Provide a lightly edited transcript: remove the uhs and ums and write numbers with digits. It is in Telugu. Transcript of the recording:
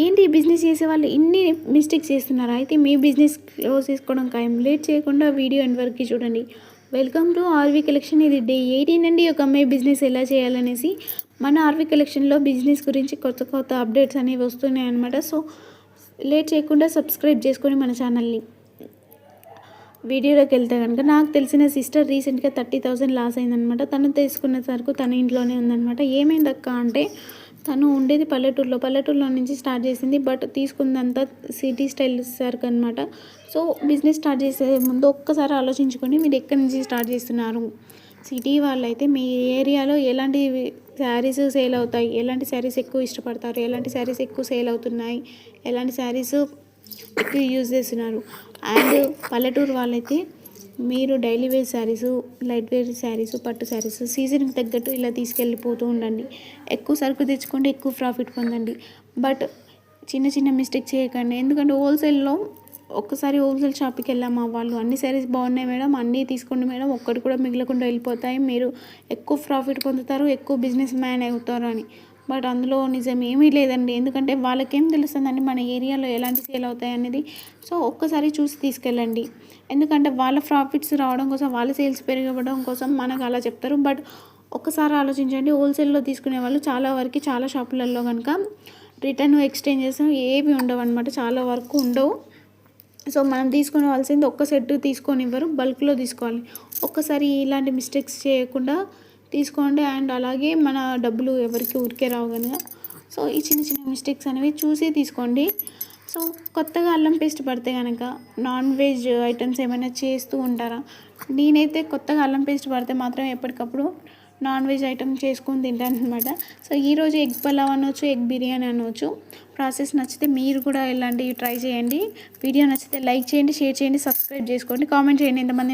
ఏంటి బిజినెస్ చేసేవాళ్ళు ఇన్ని మిస్టేక్స్ చేస్తున్నారా? అయితే మీ బిజినెస్ క్లోజ్ చేసుకోవడం ఖాయం. లేట్ చేయకుండా వీడియో ఎండ్ వరకు చూడండి. Welcome to RV collection. ఇది డే 18 అండి. ఒక అమ్మాయి బిజినెస్ ఎలా చేయాలనేసి మన ఆర్వీ కలెక్షన్లో బిజినెస్ గురించి కొత్త కొత్త అప్డేట్స్ అనేవి వస్తున్నాయి అనమాట. సో లేట్ చేయకుండా సబ్స్క్రైబ్ చేసుకొని మన ఛానల్ని. వీడియోలోకి వెళ్తే కనుక నాకు తెలిసిన సిస్టర్ రీసెంట్గా 30,000 లాస్ అయిందనమాట. తను తీసుకున్న సరుకు తన ఇంట్లోనే ఉందనమాట. ఏమైందక్క అంటే తను ఉండేది పల్లెటూరులో నుంచి స్టార్ట్ చేసింది. బట్ తీసుకుందంతా సిటీ స్టైల్ సరుకు అనమాట. సో బిజినెస్ స్టార్ట్ చేసే ముందు ఒక్కసారి ఆలోచించుకొని మీరు ఎక్కడి నుంచి స్టార్ట్ చేస్తున్నారు. సిటీ వాళ్ళైతే మీ ఏరియాలో ఎలాంటి శారీస్ సేల్ అవుతాయి, ఎలాంటి శారీస్ ఎక్కువ ఇష్టపడతారు, ఎలాంటి శారీస్ ఎక్కువ సేల్ అవుతున్నాయి, ఎలాంటి శారీస్ ఎక్కువ యూజ్ చేస్తున్నారు. అండ్ పల్లెటూరు వాళ్ళైతే మీరు daily wear sarees, light wear sarees, పట్టు శారీసు సీజన్కి తగ్గట్టు ఇలా తీసుకెళ్ళిపోతూ ఉండండి. ఎక్కువ సరుకు తెచ్చుకోండి, ఎక్కువ ప్రాఫిట్ పొందండి. బట్ చిన్న చిన్న మిస్టేక్ చేయకండి. ఎందుకంటే హోల్సేల్లో ఒక్కసారి హోల్సేల్ షాప్కి వెళ్ళామా, వాళ్ళు అన్ని శారీస్ బాగున్నాయి మేడం, అన్నీ తీసుకోండి మేడం, ఒక్కటి కూడా మిగలకుండా వెళ్ళిపోతాయి, మీరు ఎక్కువ ప్రాఫిట్ పొందుతారు, ఎక్కువ బిజినెస్ మ్యాన్ అవుతారు అని. బట్ అందులో నిజం ఏమీ లేదండి. ఎందుకంటే వాళ్ళకేం తెలుస్తుందండి మన ఏరియాలో ఎలాంటి సేల్ అవుతాయి అనేది. సో ఒక్కసారి చూసి తీసుకెళ్ళండి. ఎందుకంటే వాళ్ళ ప్రాఫిట్స్ రావడం కోసం, వాళ్ళ సేల్స్ పెరగడం కోసం మనకు అలా చెప్తారు. బట్ ఒక్కసారి ఆలోచించండి. హోల్సేల్లో తీసుకునే వాళ్ళు చాలా వరకు చాలా షాపులలో కనుక రిటర్న్ ఎక్స్చేంజెస్ ఏవి ఉండవు అనమాట. చాలా వరకు ఉండవు. సో మనం తీసుకోవాల్సింది ఒక్క సెట్ తీసుకొని ఇవ్వరు, బల్క్లో తీసుకోవాలి. ఒక్కసారి ఇలాంటి మిస్టేక్స్ చేయకుండా తీసుకోండి. అండ్ అలాగే మన డబ్బులు ఎవరికి ఊరికే రావు కనుక సో ఈ చిన్న చిన్న మిస్టేక్స్ అనేవి చూసి తీసుకోండి. సో కొత్తగా అల్లం పేస్ట్ పడితే కనుక నాన్ వెజ్ ఐటమ్స్ ఏమైనా చేస్తూ ఉంటారా? నేనైతే కొత్తగా అల్లం పేస్ట్ పడితే మాత్రం ఎప్పటికప్పుడు నాన్ వెజ్ ఐటమ్ చేసుకొని తింటాను అనమాట. సో ఈరోజు ఎగ్ పలావ్ అనవచ్చు, ఎగ్ బిర్యానీ అనవచ్చు. ప్రాసెస్ నచ్చితే మీరు కూడా ఇలాంటివి ట్రై చేయండి. వీడియో నచ్చితే లైక్ చేయండి, షేర్ చేయండి, సబ్స్క్రైబ్ చేసుకోండి, కామెంట్ చేయండి ఎంతమంది